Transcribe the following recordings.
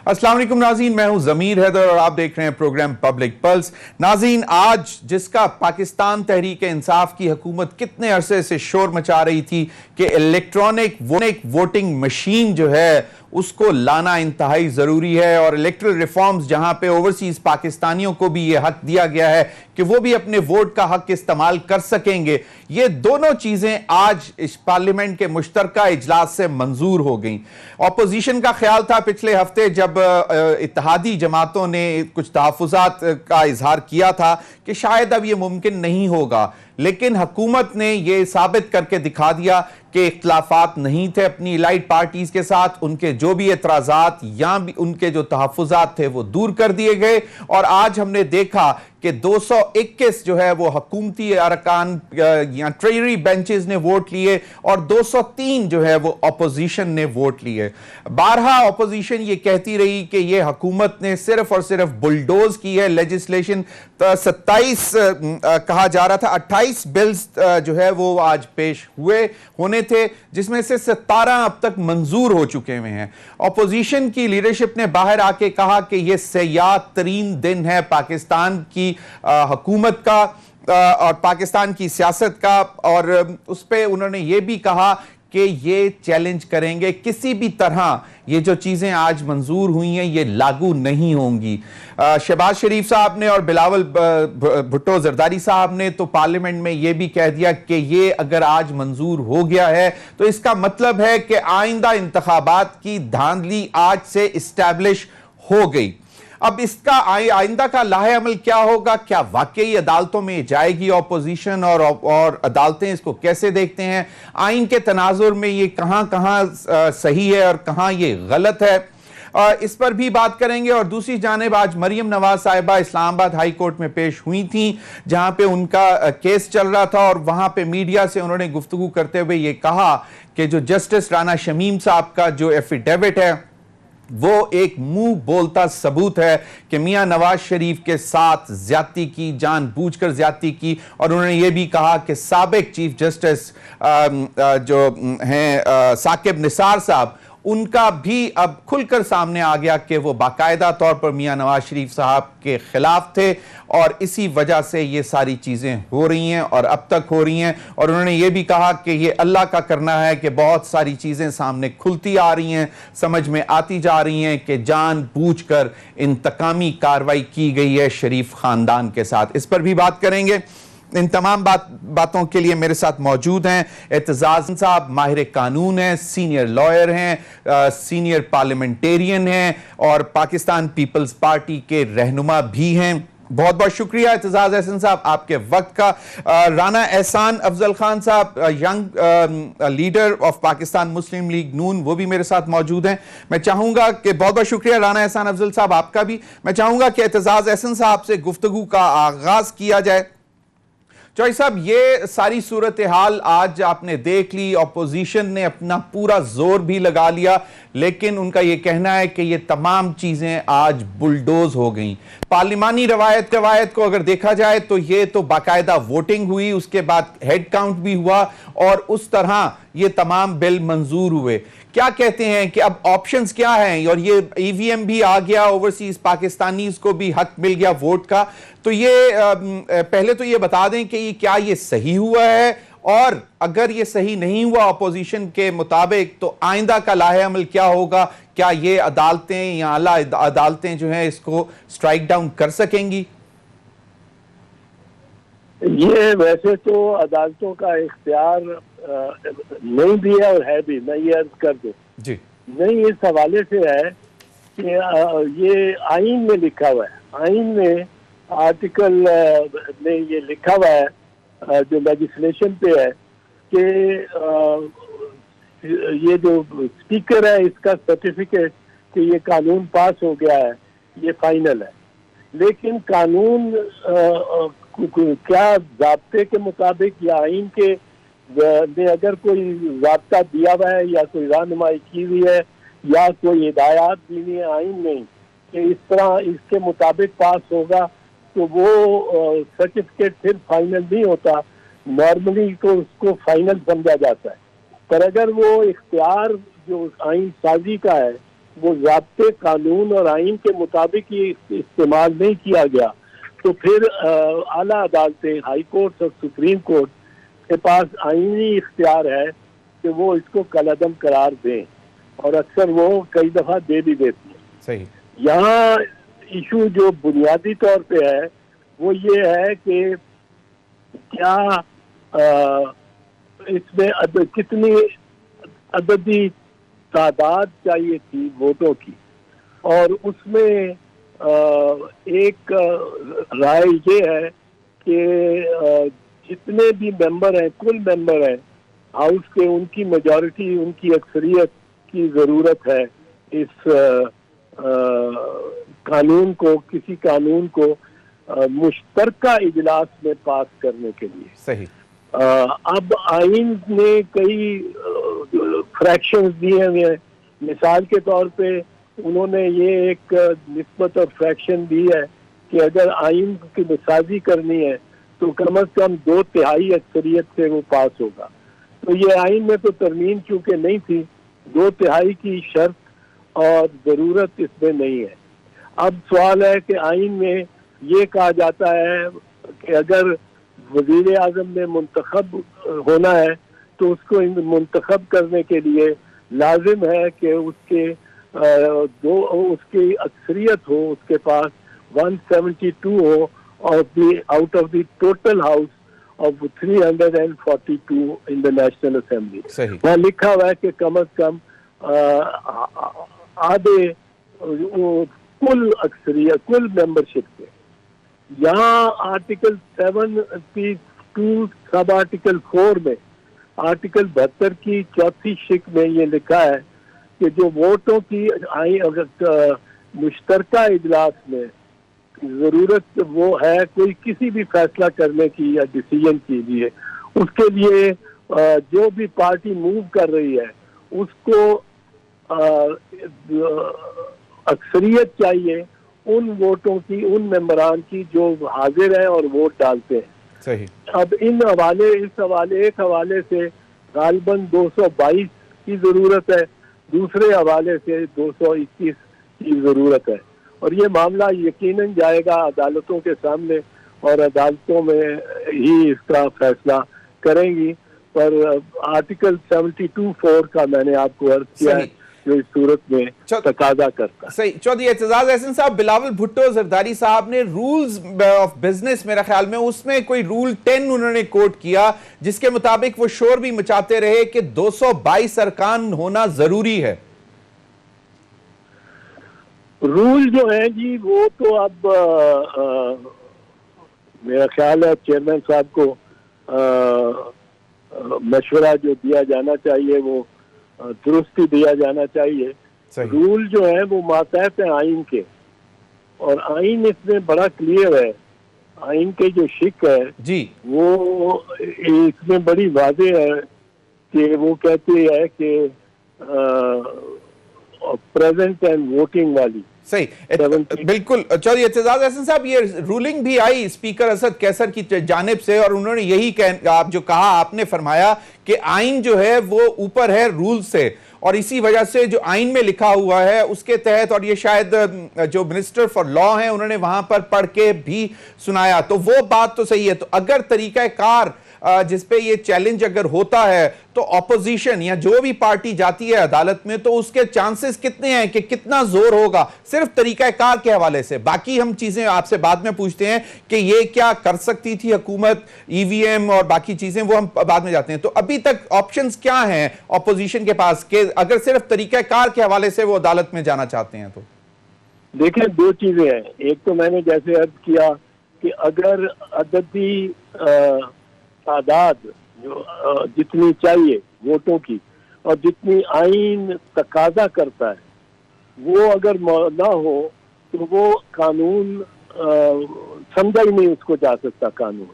अस्सलाम वालेकुम नाज़रीन, मैं हूं ज़मीर हैदर और आप देख रहे हैं प्रोग्राम पब्लिक पल्स। नाज़रीन, आज जिसका पाकिस्तान तहरीक इंसाफ की हुकूमत कितने अरसे से शोर मचा रही थी कि इलेक्ट्रॉनिक वोटिंग मशीन जो है उसको लाना इंतहाई ज़रूरी है और इलेक्ट्रल रिफॉर्म्स जहां पे ओवरसीज पाकिस्तानियों को भी ये हक दिया गया है कि वो भी अपने वोट का हक इस्तेमाल कर सकेंगे, ये दोनों चीज़ें आज इस पार्लियामेंट के मुश्तरका इजलास से मंजूर हो गई। अपोजिशन का ख्याल था पिछले हफ्ते जब इत्तेहादी जमातों ने कुछ तहफ़्फ़ुज़ात का इजहार किया था कि शायद अब ये मुमकिन नहीं होगा, लेकिन हुकूमत ने यह साबित करके दिखा दिया कि इख्तिलाफात नहीं थे अपनी इलाइट पार्टीज के साथ, उनके जो भी एतराज़ात या भी उनके जो तहफ़्फ़ुज़ात थे वो दूर कर दिए गए। और आज हमने देखा कि 221 जो है वो हुकूमती अरकान या ट्रेजरी बेंचेस ने वोट लिए और 203 जो है वो अपोजिशन ने वोट लिए। बारहा अपोजिशन ये कहती रही कि ये हुकूमत ने सिर्फ और सिर्फ बुलडोज की है लेजिस्लेशन। 27 कहा जा रहा था, 28 बिल्स जो है वो आज पेश होने थे, जिसमें से 17 अब तक मंजूर हो चुके हुए हैं। अपोजिशन की लीडरशिप ने बाहर आके कहा कि यह सयाद तरीन दिन है पाकिस्तान की हुकूमत का और पाकिस्तान की सियासत का, और उस पे उन्होंने ये भी कहा कि ये चैलेंज करेंगे किसी भी तरह ये जो चीजें आज मंजूर हुई हैं ये लागू नहीं होंगी। शहबाज शरीफ साहब ने और बिलावल भुट्टो जरदारी साहब ने तो पार्लियामेंट में ये भी कह दिया कि ये अगर आज मंजूर हो गया है तो इसका मतलब है कि आइंदा इंतखाबात की धांधली आज से इस्टेब्लिश हो गई। अब इसका आइंदा का लाहे अमल क्या होगा? क्या वाकई अदालतों में जाएगी ऑपोजिशन और अदालतें इसको कैसे देखते हैं? आइन के तनाजुर में ये कहां सही है और कहां ये गलत है, इस पर भी बात करेंगे। और दूसरी जानिब आज मरियम नवाज साहिबा इस्लामाबाद हाई कोर्ट में पेश हुई थी, जहां पे उनका केस चल रहा था और वहां पे मीडिया से उन्होंने गुफ्तगू करते हुए ये कहा कि जो जस्टिस राना शमीम साहब का जो एफिडेविट है वो एक मुंह बोलता सबूत है कि मियां नवाज शरीफ के साथ ज्यादती की, जानबूझकर ज्यादती की। और उन्होंने ये भी कहा कि साबिक चीफ जस्टिस जो हैं साकिब निसार साहब, उनका भी अब खुलकर सामने आ गया कि वो बाकायदा तौर पर मियां नवाज शरीफ साहब के खिलाफ थे और इसी वजह से ये सारी चीजें हो रही हैं और अब तक हो रही हैं। और उन्होंने ये भी कहा कि ये अल्लाह का करना है कि बहुत सारी चीजें सामने खुलती आ रही हैं, समझ में आती जा रही हैं कि जानबूझकर इंतकामी कार्रवाई की गई है शरीफ खानदान के साथ। इस पर भी बात करेंगे। इन तमाम बातों के लिए मेरे साथ मौजूद हैं एतजाज साहब, माहिर कानून हैं, सीनियर लॉयर हैं, सीनियर पार्लियामेंटेरियन हैं और पाकिस्तान पीपल्स पार्टी के रहनुमा भी हैं। बहुत बहुत शुक्रिया एतजाज एहसन साहब आपके वक्त का। राना एहसान अफजल खान साहब, young leader of Pakistan Muslim League Noon, वो भी मेरे साथ मौजूद हैं। मैं चाहूंगा कि बहुत बहुत शुक्रिया राना एहसान अफजल साहब आपका भी। मैं चाहूंगा कि एतजाज एहसन साहब से गुफ्तगू का आगाज किया जाए। चौधरी साहब, ये सारी सूरत हाल आज आपने देख ली, ऑपोजिशन ने अपना पूरा जोर भी लगा लिया, लेकिन उनका यह कहना है कि ये तमाम चीजें आज बुलडोज हो गई। पार्लिमानी रवायत को अगर देखा जाए तो ये तो बाकायदा वोटिंग हुई, उसके बाद हेड काउंट भी हुआ और उस तरह ये तमाम बिल मंजूर हुए। क्या कहते हैं कि अब ऑप्शंस क्या हैं? और ये ईवीएम भी आ गया, ओवरसीज पाकिस्तानीज को भी हक मिल गया वोट का। तो ये पहले तो ये बता दें कि क्या ये सही हुआ है, और अगर ये सही नहीं हुआ अपोजिशन के मुताबिक तो आइंदा का लाहे अमल क्या होगा? क्या ये अदालतें या आला अदालतें जो हैं इसको स्ट्राइक डाउन कर सकेंगी? ये वैसे तो अदालतों का इख्तियार नहीं भी है और है भी, मैं ये अर्ज कर दूं जी। नहीं, इस हवाले से है कि ये आइन में लिखा हुआ है, आइन में आर्टिकल में ये लिखा हुआ है जो लेजिस्लेशन पे है कि ये जो स्पीकर है इसका सर्टिफिकेट कि ये कानून पास हो गया है ये फाइनल है। लेकिन कानून क्या ज़ाब्ते के मुताबिक या आइन के ने अगर कोई ज़ाब्ता दिया हुआ है या कोई रहनुमाई की हुई है या कोई हिदायत दी हुई है आइन में कि इस तरह इसके मुताबिक पास होगा, तो वो सर्टिफिकेट फिर फाइनल नहीं होता। नॉर्मली तो उसको फाइनल समझा जाता है, पर अगर वो इख्तियार जो आइन साजी का है वो ज़ाब्ते कानून और आइन के मुताबिक ही इस्तेमाल नहीं किया गया, तो फिर आला अदालतें, हाई कोर्ट और सुप्रीम कोर्ट के पास आईनी इख्तियार है कि वो इसको कलअदम करार दें, और अक्सर वो कई दफ़ा दे भी देती है। सही। यहाँ इशू जो बुनियादी तौर पे है वो ये है कि क्या इसमें कितनी अददी तादाद चाहिए थी वोटों की, और उसमें एक राय ये है कि जितने भी मेंबर हैं, कुल मेंबर हैं हाउस के, उनकी मेजॉरिटी, उनकी अक्सरियत की ज़रूरत है इस कानून को, किसी कानून को मुश्तरका इजलास में पास करने के लिए। सही। अब आइन ने कई फ्रैक्शंस दिए हुए हैं। मिसाल के तौर पे उन्होंने ये एक निस्बत और फ्रैक्शन दी है कि अगर आइन की निसाजी करनी है तो कम से कम 2/3 अक्सरियत से वो पास होगा। तो ये आइन में तो तरमीम चूंकि नहीं थी, 2/3 की शर्त और ज़रूरत इसमें नहीं है। अब सवाल है कि आइन में ये कहा जाता है कि अगर वज़ीर आज़म ने मुंतखब होना है तो उसको मुंतखब करने के लिए लाजिम है कि उसकी अक्सरियत हो, उसके पास 172 हो out of the total house of 342 in the national assembly. वहाँ लिखा हुआ है कि कम से कम आधे कुल अक्सरियत, कुल मेंबरशिप के। यहाँ आर्टिकल 72 सब आर्टिकल 4 में, आर्टिकल 72 की चौथी शिक में ये लिखा है कि जो वोटों की अगर मुश्तरका इजलास में जरूरत वो है कोई किसी भी फैसला करने की या डिसीजन के लिए, उसके लिए जो भी पार्टी मूव कर रही है उसको अक्सरियत चाहिए उन वोटों की, उन मेंबरान की जो हाजिर हैं और वोट डालते हैं। सही। अब एक हवाले से गालिबन 222 की जरूरत है, दूसरे हवाले से 221 की जरूरत है, और ये मामला यकीनन जाएगा अदालतों के सामने और अदालतों में ही इसका फैसला करेंगी। पर आर्टिकल 72(4) का मैंने आपको अर्ज किया है जो इस सूरत में तकाजा करता है। सही। चौधरी एतजाज अहसन साहब, बिलावल भुट्टो जरदारी साहब ने रूल्स ऑफ बिजनेस, मेरा ख्याल में उसमें कोई रूल 10 उन्होंने कोट किया जिसके मुताबिक वो शोर भी मचाते रहे कि 222 अरकान होना जरूरी है। रूल जो है जी वो तो अब मेरा ख्याल है चेयरमैन साहब को मशवरा जो दिया जाना चाहिए वो दुरुस्ती दिया जाना चाहिए। रूल जो है वो मातहत है आइन के, और आइन इसमें बड़ा क्लियर है। आइन के जो शिक है जी वो इसमें बड़ी वाज़ेह है कि वो कहती है कि प्रेजेंट एंड वोटिंग वाली। सही, बिल्कुल। चौधरी एतजाज अहसन साहब, ये रूलिंग भी आई स्पीकर असद कैसर की जानिब से, और उन्होंने यही आप जो कहा, आपने फरमाया कि आइन जो है वो ऊपर है रूल से, और इसी वजह से जो आइन में लिखा हुआ है उसके तहत, और ये शायद जो मिनिस्टर फॉर लॉ हैं उन्होंने वहां पर पढ़ के भी सुनाया, तो वो बात तो सही है। तो अगर तरीकाकार जिस पे ये चैलेंज अगर होता है तो ऑपोजिशन या जो भी पार्टी जाती है अदालत में, तो उसके चांसेस कितने हैं कि कितना जोर होगा सिर्फ तरीकाकार के हवाले से? बाकी हम चीजें आपसे बाद में पूछते हैं कि ये क्या कर सकती थी हुकूमत, ईवीएम और बाकी चीजें, वो हम बाद में जाते हैं। तो अभी तक ऑप्शंस क्या हैं ऑपोजिशन के पास कि अगर सिर्फ तरीकाकार के हवाले से वो अदालत में जाना चाहते हैं? तो देखिए, दो चीजें हैं। एक तो मैंने जैसे अर्ज किया कि अगर अददी तादाद जो जितनी चाहिए वोटों की और जितनी आइन तकाजा करता है वो अगर ना हो तो वो कानून समझा ही नहीं उसको जा सकता। कानून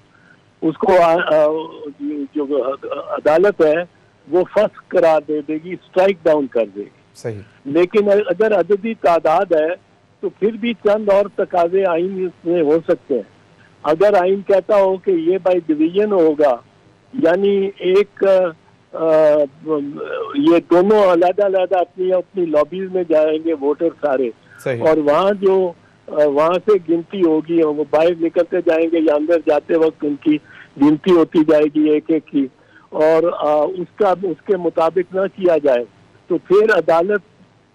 उसको जो अदालत है वो फर्स्ट करार दे देगी, स्ट्राइक डाउन कर देगी। सही। लेकिन अगर अददी तादाद है तो फिर भी चंद और तकाजे आइन में हो सकते हैं। अगर आइन कहता हो कि ये बाय डिवीजन होगा, यानी एक ये दोनों अलग-अलग अपनी अपनी लॉबीज में जाएंगे वोटर सारे, सही। और वहां से गिनती होगी, वो बाहर निकलते जाएंगे या अंदर जाते वक्त उनकी गिनती होती जाएगी एक एक की, और उसके मुताबिक ना किया जाए तो फिर अदालत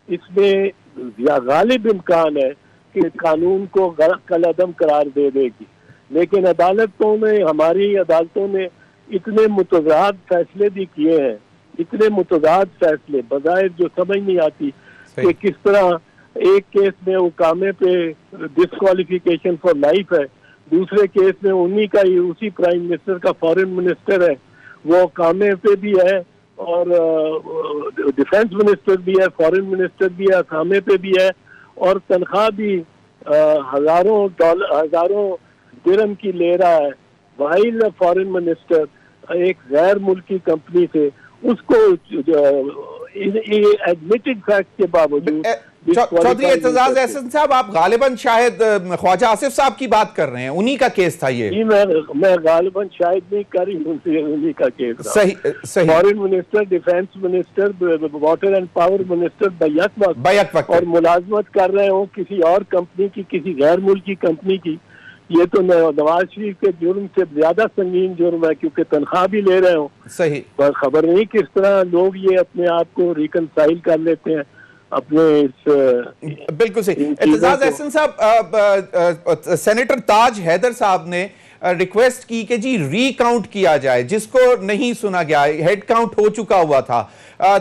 इसमें गालिब इम्कान है कि कानून को कलअदम करार दे देगी। लेकिन हमारी अदालतों ने इतने मुतज़ाद फैसले भी किए हैं, इतने मुतज़ाद फैसले बज़ाहिर जो समझ नहीं आती कि किस तरह एक केस में उकामे पे डिस्क्वालिफिकेशन फॉर लाइफ है, दूसरे केस में उसी प्राइम मिनिस्टर का फॉरेन मिनिस्टर है, वो उकामे पे भी है और डिफेंस मिनिस्टर भी है, फॉरेन मिनिस्टर भी है, उकामे पे भी है, और तनख्वाह भी हजारों दिरहम की ले रहा है। वाइल फॉरेन मिनिस्टर एक गैर मुल्की कंपनी से उसको एडमिटेड फैक्ट के बावजूद। चौधरी एतजाज एहसन साहब, आप गालिबन शायद ख्वाजा आसिफ साहब की बात कर रहे हैं, उन्हीं का केस था ये। मैं गालिबन शायद नहीं कर रही हूँ, उन्हीं का केस था। सही। Foreign minister, defence minister, water and power minister back वक्त और मुलाजमत कर रहे हो किसी और कंपनी की, किसी गैर मुल्की कंपनी की। ये तो नवाज शरीफ के जुर्म से ज्यादा संगीन जुर्म है, क्योंकि तनख्वाह भी ले रहे हो। सही। पर खबर नहीं किस तरह लोग ये अपने आप को रिकनसाइल कर लेते हैं अपने इस। बिल्कुल सही। एतजाज एहसन साहब, सेनेटर ताज हैदर साहब ने रिक्वेस्ट की कि जी रीकाउंट किया जाए, जिसको नहीं सुना गया, हेड काउंट हो चुका हुआ था।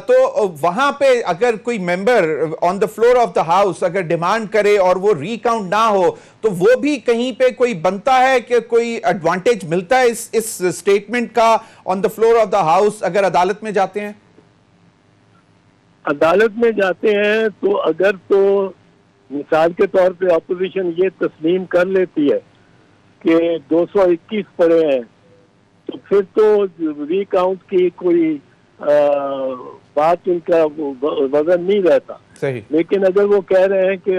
तो वहां पे अगर कोई member on the floor of the house अगर डिमांड करे और वो रीकाउंट ना हो, तो वो भी कहीं पे कोई बनता है कि कोई एडवांटेज मिलता है इस स्टेटमेंट का on the floor of the house अगर अदालत में जाते हैं? अदालत में जाते हैं तो अगर तो मिसाल के तौर पे अपोजिशन ये तस्लीम कर लेती है कि 221 पड़े हैं, तो फिर तो रीकाउंट की कोई बात उनका वजन नहीं रहता। सही। लेकिन अगर वो कह रहे हैं कि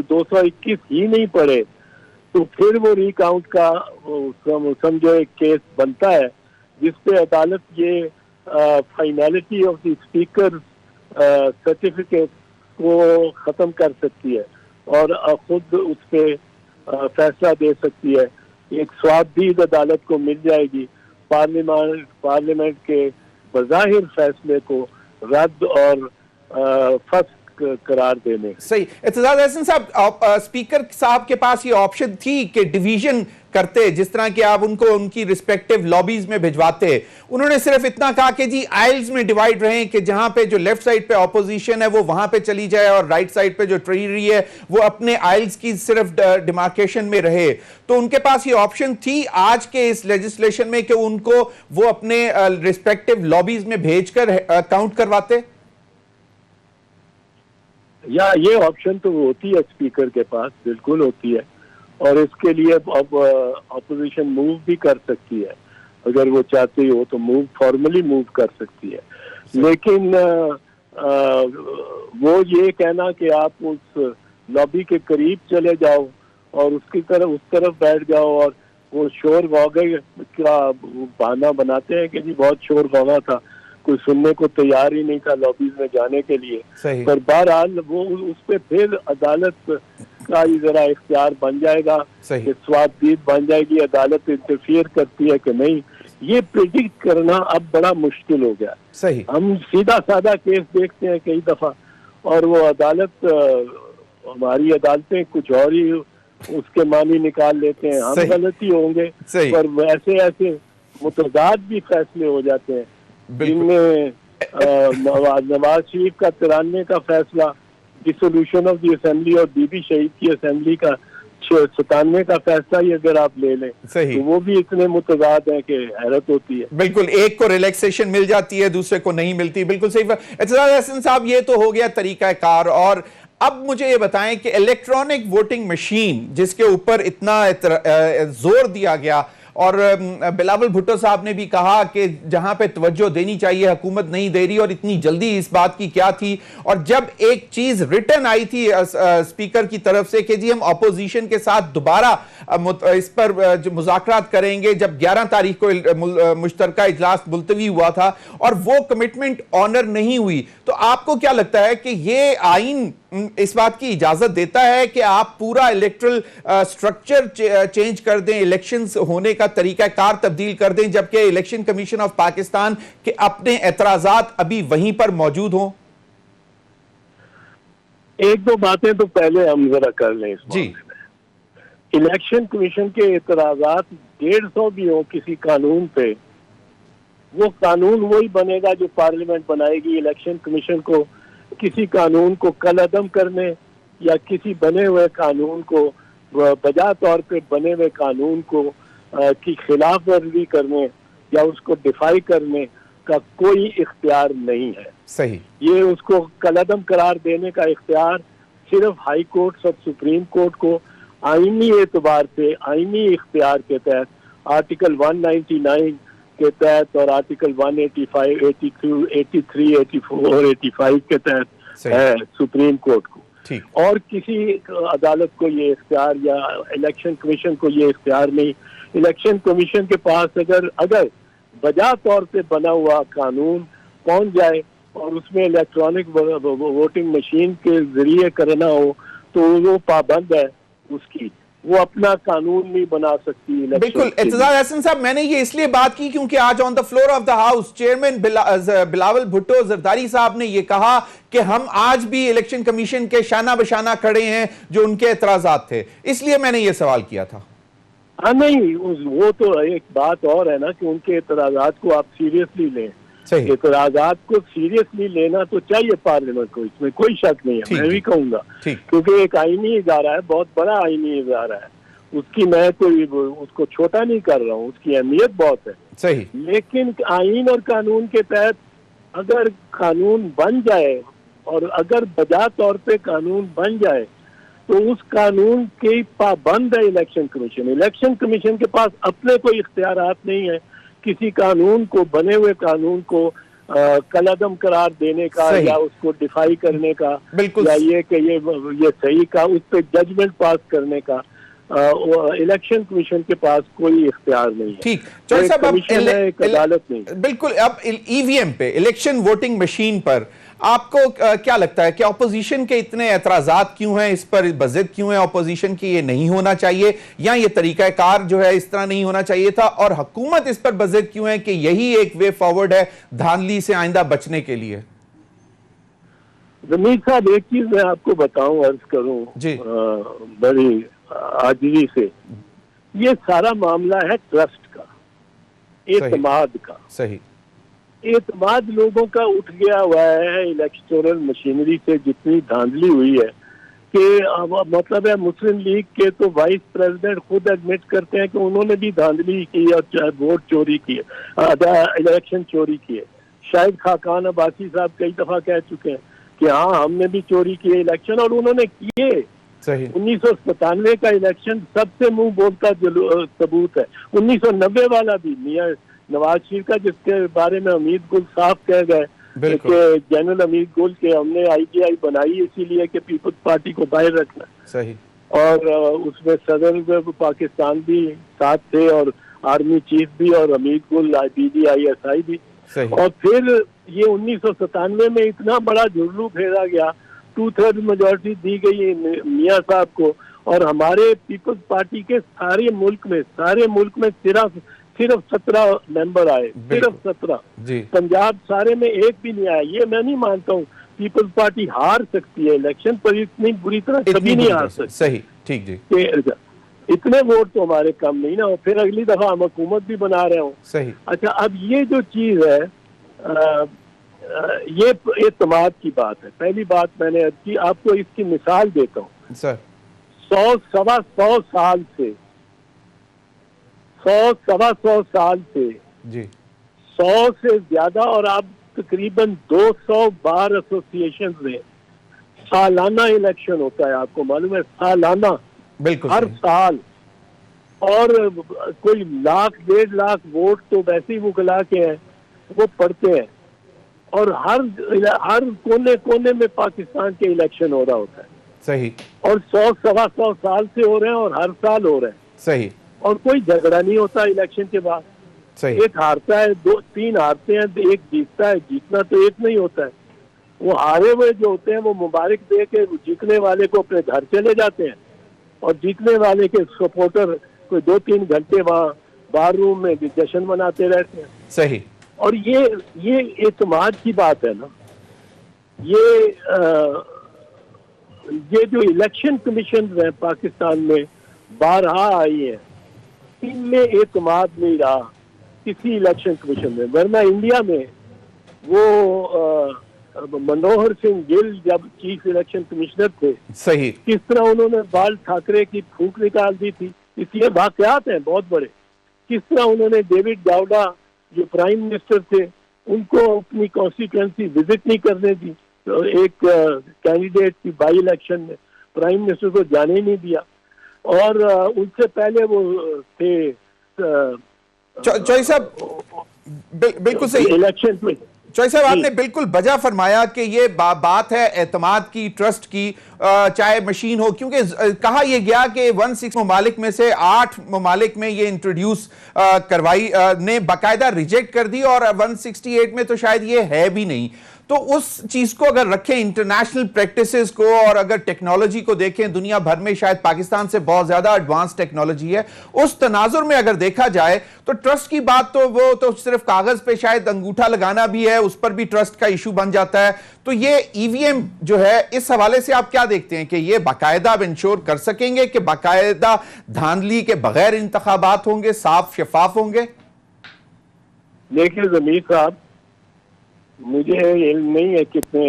221 ही नहीं पड़े, तो फिर वो रीकाउंट का समझो एक केस बनता है, जिसपे अदालत ये finality of the speaker certificate को खत्म कर सकती है और खुद उस पे फैसला दे सकती है। एक स्वाधीन अदालत को मिल जाएगी पार्लियामेंट के बज़ाहिर फैसले को रद्द और फस्ख करार देने। सही। एतजाज एहसन साहब, स्पीकर साहब के पास ये ऑप्शन थी कि डिवीजन करते, जिस तरह कि आप उनको उनकी रिस्पेक्टिव लॉबीज में भिजवाते। उन्होंने सिर्फ इतना कहा कि जी आइल्स में डिवाइड रहें, कि जहां पे जो लेफ्ट साइड पे ऑपोजिशन है वो वहां पे चली जाए और राइट साइड पे जो ट्रेजरी है वो अपने आइल्स की सिर्फ डिमार्केशन में रहे। तो उनके पास ये ऑप्शन थी आज के इस लेजिस्लेशन में कि उनको वो अपने रिस्पेक्टिव लॉबीज में भेजकर काउंट करवाते। या ये ऑप्शन तो होती है स्पीकर के पास, बिल्कुल होती है, और इसके लिए अब अपोजिशन मूव भी कर सकती है, अगर वो चाहती हो तो फॉर्मली मूव कर सकती है। लेकिन वो ये कहना कि आप उस लॉबी के करीब चले जाओ और उस तरफ बैठ जाओ और वो शोर गौगे का बहाना बनाते हैं कि जी बहुत शोर गौगा था, कोई सुनने को तैयार ही नहीं था लॉबीज में जाने के लिए। पर बहरहाल वो उस पे फिर अदालत का जरा इख्तियार बन जाएगा, कि स्वाधीन बन जाएगी, अदालत इंटरफियर करती है कि नहीं। ये प्रिडिक्ट करना अब बड़ा मुश्किल हो गया। सही। हम सीधा साधा केस देखते हैं कई दफा, और वो हमारी अदालतें कुछ और ही उसके मानी निकाल लेते हैं। हम गलती होंगे, पर ऐसे मुतज़ाद भी फैसले हो जाते हैं, जिनमें नवाज शरीफ का 93 का फैसला, डिसोल्यूशन ऑफ द असेंबली, और बीबी शहीद की असेंबली का 97 का फैसला ही अगर आप ले लें, तो वो भी इतने मुतज़ाद हैं कि हैरत होती है। बिल्कुल, एक को रिलैक्सेशन मिल जाती है, दूसरे को नहीं मिलती। बिल्कुल सही। एतजाज एहसन साहब, ये तो हो गया तरीका कार, और अब मुझे ये बताएं कि इलेक्ट्रॉनिक वोटिंग मशीन जिसके ऊपर इतना जोर दिया गया और बिलावल भुट्टो साहब ने भी कहा कि जहां पे तवज्जो देनी चाहिए हुकूमत नहीं दे रही और इतनी जल्दी इस बात की क्या थी। और जब एक चीज रिटर्न आई थी स्पीकर की तरफ से कि जी हम अपोजिशन के साथ दोबारा इस पर मुज़ाकरात करेंगे, जब 11 तारीख को मुश्तरका इजलास मुलतवी हुआ था और वो कमिटमेंट ऑनर नहीं हुई, तो आपको क्या लगता है कि ये आइन इस बात की इजाजत देता है कि आप पूरा इलेक्ट्रल स्ट्रक्चर चेंज कर दें, इलेक्शंस होने का तरीकाकार तब्दील कर दें, जबकि इलेक्शन कमीशन ऑफ पाकिस्तान के अपने एतराजात अभी वहीं पर मौजूद हों? एक दो बातें तो पहले हम जरा कर लें इस जी। मामले में। इलेक्शन कमीशन के एतराजात 150 भी हो किसी कानून पे, वो कानून वही बनेगा जो पार्लियामेंट बनाएगी। इलेक्शन कमीशन को किसी कानून को कलअदम करने या किसी बने हुए कानून को, बजा तौर पे बने हुए कानून को की खिलाफ वर्जी करने या उसको डिफाई करने का कोई इख्तियार नहीं है। सही। ये उसको कलअदम करार देने का इख्तियार सिर्फ हाई कोर्ट और सुप्रीम कोर्ट को आईनी एतबार से, आईनी इख्तियार के तहत आर्टिकल 199 के तहत और आर्टिकल 185, 82, 83, 84 और 85 के तहत है सुप्रीम कोर्ट को। और किसी अदालत को ये इख्तियार या इलेक्शन कमीशन को ये इख्तियार नहीं। इलेक्शन कमीशन के पास अगर बजा तौर पे बना हुआ कानून पहुंच जाए और उसमें इलेक्ट्रॉनिक वोटिंग मशीन के जरिए करना हो तो वो पाबंद है उसकी, वो अपना कानून नहीं बना सकती। बिल्कुल एतजाज हसन साहब, मैंने ये इसलिए बात की क्योंकि आज on the floor of the house chairman Bilawal Bhutto Zardari साहब ने ये कहा कि हम आज भी इलेक्शन कमीशन के शाना बशाना खड़े हैं जो उनके एतराजात थे, इसलिए मैंने ये सवाल किया था। हाँ नहीं, वो तो एक बात और है ना कि उनके एतराजात को आप सीरियसली लें। एतराजात को सीरियसली लेना तो चाहिए पार्लियामेंट को, इसमें कोई शक नहीं है। मैं भी कहूंगा क्योंकि एक आईनी इदारा है, बहुत बड़ा आईनी इदारा है, उसकी मैं कोई उसको छोटा नहीं कर रहा हूँ, उसकी अहमियत बहुत है। सही। लेकिन आईन और कानून के तहत अगर कानून बन जाए और अगर बजा तौर पे कानून बन जाए तो उस कानून के पाबंद है इलेक्शन कमीशन। इलेक्शन कमीशन के पास अपने कोई इख्तियारात नहीं है किसी कानून को, बने हुए कानून को कलअदम करार देने का या उसको डिफाई करने का या ये कि ये सही का उस पर जजमेंट पास करने का इलेक्शन कमीशन के पास कोई इख्तियार नहीं है। ठीक, चौधरी साहब, एक अदालत नहीं। बिल्कुल। अब ईवीएम पे, इलेक्शन वोटिंग मशीन पर आपको क्या लगता है कि अपोजिशन के इतने एतराजात क्यों हैं, इस पर बज़िद क्यों है अपोजिशन की ये नहीं होना चाहिए या ये तरीकाकार जो है इस तरह नहीं होना चाहिए था, और हुकूमत इस पर बज़िद क्यों है कि यही एक वे फॉरवर्ड है धांधली से आइंदा बचने के लिए? जमीर साहब, एक चीज मैं आपको बताऊं, अर्ज करूं जी, बड़ी आजिज़ी से, ये सारा मामला है ट्रस्ट का, एतमाद का। सही। एतमाद लोगों का उठ गया हुआ है इलेक्टोरल मशीनरी से, जितनी धांधली हुई है कि मतलब है मुस्लिम लीग के तो वाइस प्रेसिडेंट खुद एडमिट करते हैं कि उन्होंने भी धांधली की और वोट चोरी किए, इलेक्शन चोरी किए। शाहिद खाकान अब्बासी साहब कई दफा कह चुके हैं कि हाँ हमने भी चोरी किए इलेक्शन, और उन्होंने किए। 1997 का इलेक्शन सबसे मुंह बोलता सबूत है। 1990 वाला भी मियां नवाज शरीफ का, जिसके बारे में अमीद गुल साफ कह गए कि जनरल अमीद गुल के हमने IGI बनाई इसीलिए कि पीपल्स पार्टी को बाहर रखना। सही। और उसमें सदर पाकिस्तान भी साथ थे और आर्मी चीफ भी और अमीद गुल DGI भी। और फिर ये 1997 में इतना बड़ा झुर्रू फेरा गया, 2/3 मेजोरिटी दी गई मियां साहब को, और हमारे पीपल्स पार्टी के सारे मुल्क में सिर्फ 17 मेंबर आए, सिर्फ 17। पंजाब सारे में एक भी नहीं आया। ये मैं नहीं मानता हूँ पीपल्स पार्टी हार सकती है इलेक्शन, पर इतनी बुरी तरह कभी नहीं हार सकती। सही, ठीक जी। इतने वोट तो हमारे कम नहीं ना, फिर अगली दफा हम हुकूमत भी बना रहे हो। सही। अच्छा, अब ये जो चीज है ये एतमाद की बात है। पहली बात मैंने की, आपको इसकी मिसाल देता हूँ सर। 100-125 साल से 100-125 साल से जी 100 से ज्यादा और अब तकरीबन 200 बार एसोसिएशन में सालाना इलेक्शन होता है। आपको मालूम है? सालाना, बिल्कुल हर साल और कोई लाख 1.5 लाख वोट तो वैसे ही वकला के हैं, वो पढ़ते हैं। और हर कोने कोने में पाकिस्तान के इलेक्शन हो रहा होता है। सही। और 100-125 साल से हो रहे हैं और हर साल हो रहे हैं। सही। और कोई झगड़ा नहीं होता इलेक्शन के बाद। सही। एक हारता है, 2-3 हारते हैं, एक जीतता है। जीतना तो एक नहीं होता है। वो हारे हुए जो होते हैं वो मुबारक दे के जीतने वाले को अपने घर चले जाते हैं, और जीतने वाले के सपोर्टर कोई 2-3 घंटे वहाँ बार रूम में जश्न मनाते रहते हैं। सही। और ये एतमाद की बात है ना। ये जो इलेक्शन कमीशन है पाकिस्तान में 12 आई है, इनमें एतमाद नहीं रहा किसी इलेक्शन कमीशन में। वरना इंडिया में वो मनोहर सिंह गिल जब चीफ इलेक्शन कमिश्नर थे, सही, किस तरह उन्होंने बाल ठाकरे की फूंक निकाल दी थी। इसलिए वाकयात हैं बहुत बड़े। किस तरह उन्होंने डेविड डावडा जो प्राइम मिनिस्टर थे उनको अपनी कॉन्स्टिट्यूएंसी विजिट नहीं करने दी। तो एक कैंडिडेट की बाई इलेक्शन में प्राइम मिनिस्टर को जाने ही नहीं दिया। और उनसे पहले वो थे चौधरी साहब, बिल्कुल सही इलेक्शन में। चौधरी साहब, आपने बिल्कुल बजा फरमाया कि ये बात है एतमाद की, ट्रस्ट की, चाहे मशीन हो, क्योंकि कहा यह गया कि 16 ममालिक में से 8 ममालिक में ये इंट्रोड्यूस करवाई ने बाकायदा रिजेक्ट कर दी, और 168 में तो शायद ये है भी नहीं। तो उस चीज को अगर रखें, इंटरनेशनल प्रैक्टिसेस को, और अगर टेक्नोलॉजी को देखें, दुनिया भर में शायद पाकिस्तान से बहुत ज्यादा एडवांस टेक्नोलॉजी है। उस तनाजुर में अगर देखा जाए तो ट्रस्ट की बात तो वो तो सिर्फ कागज पे शायद अंगूठा लगाना भी है, उस पर भी ट्रस्ट का इशू बन जाता है। तो ये ईवीएम जो है, इस हवाले से आप क्या देखते हैं कि ये बाकायदा अब इंश्योर कर सकेंगे कि बाकायदा धांधली के बगैर इंतखाबात होंगे, साफ शफाफ होंगे? देखिए जमीर साहब, मुझे इल्म नहीं है कितने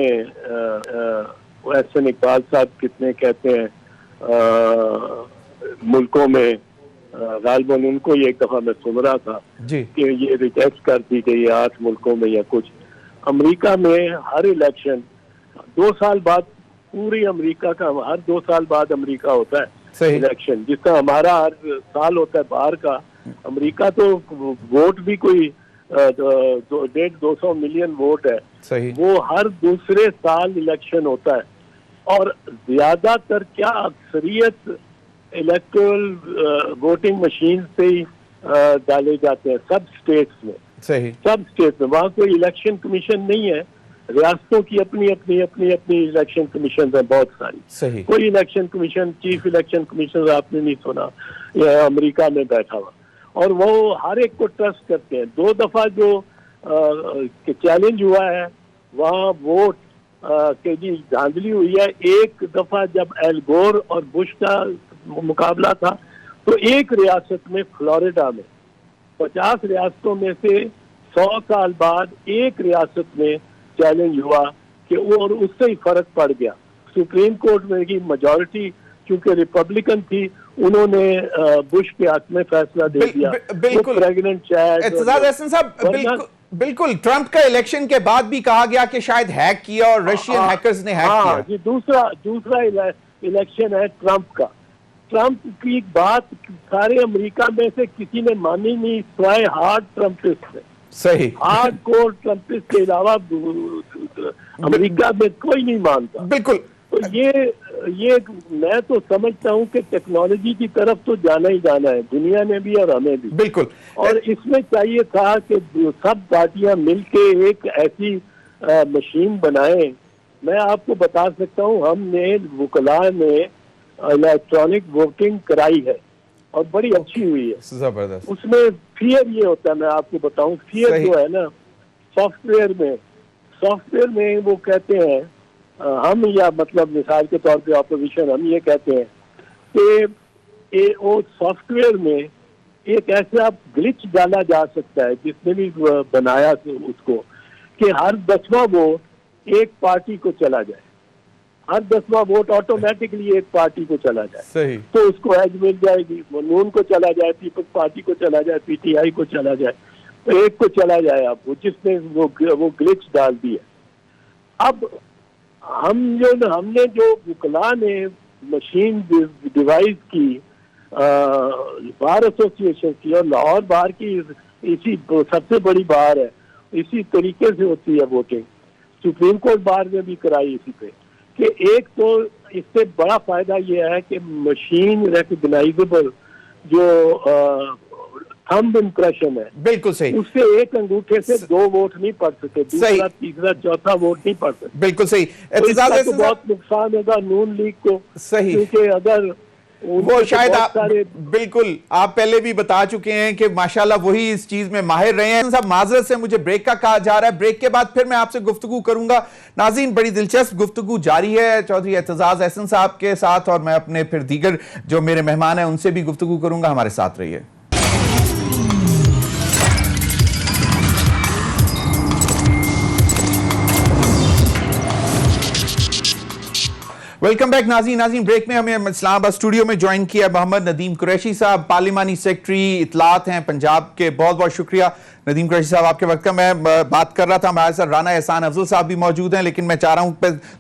एहसन इकबाल साहब कितने कहते हैं मुल्कों में, गालिबन उनको ये एक दफा मैं सुन रहा था कि ये रिजेक्ट कर दी गई 8 मुल्कों में या कुछ। अमेरिका में हर इलेक्शन 2 साल बाद, पूरी अमेरिका का हर 2 साल बाद अमेरिका होता है इलेक्शन, जिसका हमारा हर साल होता है बाहर का। अमेरिका तो वोट भी कोई 150-200 मिलियन वोट है। सही। वो हर दूसरे साल इलेक्शन होता है, और ज्यादातर क्या अक्सरियत इलेक्टोरल वोटिंग मशीन से ही डाले जाते हैं सब स्टेट्स में। सही। सब स्टेट्स में वहाँ कोई इलेक्शन कमीशन नहीं है। रियासतों की अपनी अपनी अपनी अपनी इलेक्शन कमीशन है बहुत सारी। सही। कोई election commission, chief election commission आपने नहीं सुना अमेरिका में बैठा हुआ, और वो हर एक को ट्रस्ट करते हैं। 2 दफा जो चैलेंज हुआ है वहाँ वोट के जी धांधली हुई है। एक दफा जब एल गोर और बुश का मुकाबला था, तो एक रियासत में, फ्लोरिडा में, 50 रियासतों में से 100 साल बाद एक रियासत में चैलेंज हुआ कि वो, और उससे ही फर्क पड़ गया। सुप्रीम कोर्ट में की मेजॉरिटी क्योंकि रिपब्लिकन थी, उन्होंने बुश के हक में फैसला दे दिया। बिल्कुल प्रेग्नेंट चाइल्ड। एतजाज एहसन साहब, बिल्कुल ट्रंप का इलेक्शन के बाद भी कहा गया कि शायद हैक किया और रशियन हैकर्स ने हैक किया। जी, दूसरा इलेक्शन है ट्रंप का। ट्रंप की बात सारे अमेरिका में से किसी ने मानी नहीं, सिवाय हार्ड ट्रंपिस्ट ने। सही। हार्ड कोर ट्रंपिस्ट के अलावा अमेरिका में कोई नहीं मानता। बिल्कुल। तो ये मैं तो समझता हूँ कि टेक्नोलॉजी की तरफ तो जाना ही जाना है, दुनिया ने भी और हमें भी। बिल्कुल। और इसमें चाहिए था कि सब पार्टियां मिलके एक ऐसी मशीन बनाएं। मैं आपको बता सकता हूँ, हमने वकला ने इलेक्ट्रॉनिक वोटिंग कराई है और बड़ी अच्छी हुई है। जबरदस्त। उसमें फियर ये होता है, मैं आपको बताऊं, फियर जो है ना सॉफ्टवेयर में वो कहते हैं, हम या मतलब मिसाल के तौर पे ऑपोजिशन हम ये कहते हैं कि वो सॉफ्टवेयर में एक ऐसा ग्लिच डाला जा सकता है, जिसने भी बनाया उसको, कि हर 10वां वोट एक पार्टी को चला जाए। हर 10वां वोट ऑटोमेटिकली एक पार्टी को चला जाए। सही। तो उसको एज मिल जाएगी, नून को चला जाए, पीपल्स पार्टी को चला जाए, पीटीआई को चला जाए, तो एक को चला जाए आपको, जिसने वो ग्लिच डाल दिया। अब हमने जो वकला ने मशीन डिवाइस की, बार एसोसिएशन की, और लाहौर बार की इसी सबसे बड़ी बार है, इसी तरीके से होती है वोटिंग। सुप्रीम कोर्ट बार ने भी कराई इसी पे, कि एक तो इससे बड़ा फायदा यह है कि मशीन रिकग्नाइजेबल जो थंब इम्प्रेशन है, बिल्कुल सही, उससे एक अंगूठे से दो वोट नहीं पड़ सकते, दूसरा तीसरा चौथा वोट नहीं पड़ सकते। बिल्कुल सही। तो इसका तो बहुत नुकसान होगा नून लीग को, सही, क्योंकि अगर वो शायद आप बिल्कुल आप पहले भी बता चुके हैं कि माशाल्लाह वही इस चीज में माहिर रहे हैं। साहब माजरत से मुझे ब्रेक का कहा जा रहा है, ब्रेक के बाद फिर मैं आपसे गुफ्तगू करूंगा। नाज़रीन, बड़ी दिलचस्प गुफ्तगू जारी है चौधरी एतजाज अहसन साहब के साथ, और मैं अपने फिर दीगर जो मेरे मेहमान हैं उनसे भी गुफ्तगू करूंगा। हमारे साथ रहिए। वेलकम बैक नाज़रीन, ब्रेक में हमें इस्लामाबाद स्टूडियो में ज्वाइन किया मोहम्मद नदीम कुरैशी साहब, पार्लिमानी सेक्रेटरी इत्तलात हैं पंजाब के। बहुत बहुत शुक्रिया नदीम कुरैशी साहब आपके वक्त का। मैं बात कर रहा था, हमारे साथ राना एहसान अफजल साहब भी मौजूद हैं, लेकिन मैं चाह रहा हूं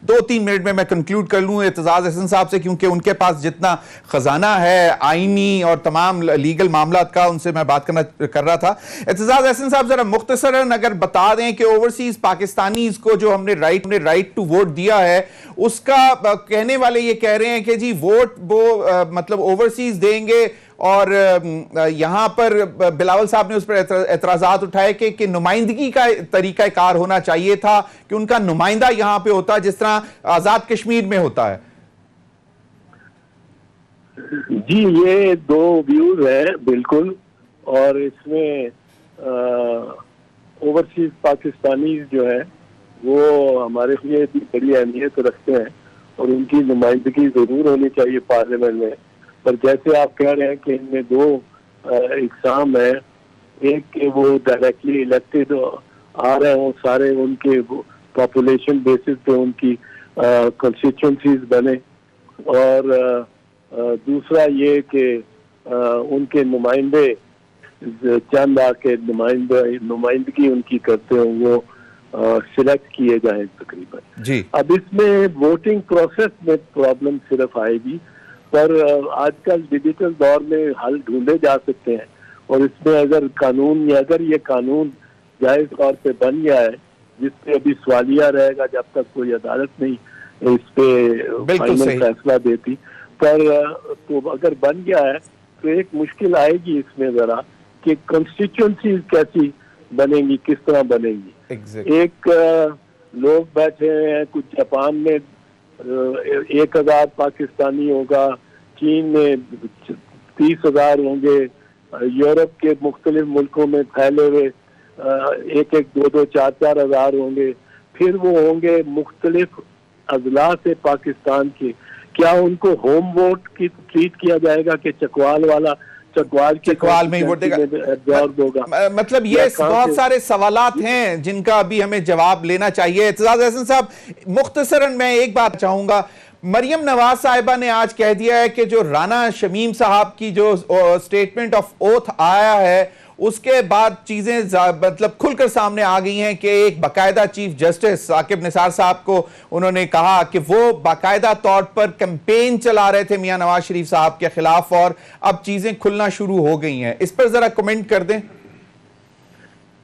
2-3 मिनट में मैं कंक्लूड कर लूं एतजाज अहसन साहब से, क्योंकि उनके पास जितना खजाना है आईनी और तमाम लीगल मामला का, उनसे मैं बात कर रहा था। एतजाज अहसन साहब, जरा मुख्तसरन अगर बता दें कि ओवरसीज पाकिस्तानीज को जो हमने राइट टू वोट दिया है, उसका कहने वाले ये कह रहे हैं कि जी वोट वो मतलब ओवरसीज देंगे, और यहां पर बिलावल साहब ने उस पर एतराजात उठाए कि नुमाइंदगी का तरीका कार होना चाहिए था, कि उनका नुमाइंदा यहां पे होता है जिस तरह आजाद कश्मीर में होता है। जी, ये दो व्यूज है बिल्कुल, और इसमें ओवरसीज पाकिस्तानी जो है वो हमारे लिए भी बड़ी अहमियत रखते हैं, और उनकी नुमाइंदगी जरूर होनी चाहिए पार्लियामेंट में। पर जैसे आप कह रहे हैं कि इनमें दो एग्जाम है, एक के वो डायरेक्टली इलेक्टेड आ रहे हैं, सारे उनके पॉपुलेशन बेसिस पे उनकी कंस्टिट्यूंसीज बने, और दूसरा ये कि उनके नुमाइंदे चंद आके नुमाइंदगी उनकी करते हो, वो सिलेक्ट किए जाए तकरीबन जी। अब इसमें वोटिंग प्रोसेस में प्रॉब्लम सिर्फ आएगी, पर आजकल डिजिटल दौर में हल ढूंढे जा सकते हैं, और इसमें अगर ये कानून जायज तौर पे बन गया है, जिसपे अभी सवालिया रहेगा जब तक कोई अदालत नहीं इस पे फाइनल फैसला देती, पर तो अगर बन गया है तो एक मुश्किल आएगी इसमें जरा कि कॉन्स्टिट्यूंसीज कैसी बनेंगी, किस तरह बनेंगी। एक लोग बैठे हैं, कुछ जापान में 1000 पाकिस्तानी होगा, चीन में 30,000 होंगे, यूरोप के मुख्तलिफ मुल्कों में फैले हुए 1-1, 2-2, 4-4 हजार होंगे, फिर वो होंगे मुख्तलिफ अजला से पाकिस्तान के। क्या उनको होम वोट की ट्रीट किया जाएगा कि चकवाल में ही वोट देगा? मतलब ये बहुत सारे सवालात हैं जिनका अभी हमें जवाब लेना चाहिए। एतजाज अहसन साहब, मुख्तसरन मैं एक बात चाहूंगा, मरियम नवाज साहिबा ने आज कह दिया है कि जो राना शमीम साहब की जो स्टेटमेंट ऑफ ओथ आया है, उसके बाद चीजें मतलब खुलकर सामने आ गई हैं कि एक बाकायदा चीफ जस्टिस साकिब निसार साहब को उन्होंने कहा कि वो बाकायदा तौर पर कैंपेन चला रहे थे मियां नवाज शरीफ साहब के खिलाफ, और अब चीजें खुलना शुरू हो गई हैं। इस पर जरा कमेंट कर दें।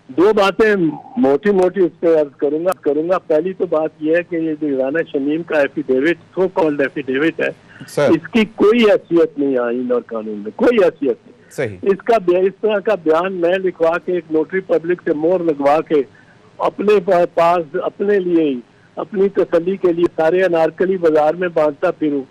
दो बातें मोटी मोटी उस पर अर्ज करूंगा। पहली तो बात यह है कि ये जो राना शमीम का एफिडेविट, सो कॉल्ड एफिडेविट है, इसकी कोई हैसियत नहीं आईन और कानून में, कोई हैसियत नहीं। सही। इसका इस तरह का बयान मैं लिखवा के एक नोटरी पब्लिक से मोहर लगवा के अपने पास अपने लिए ही अपनी तसल्ली के लिए सारे अनारकली बाजार में बांटता फिरूं,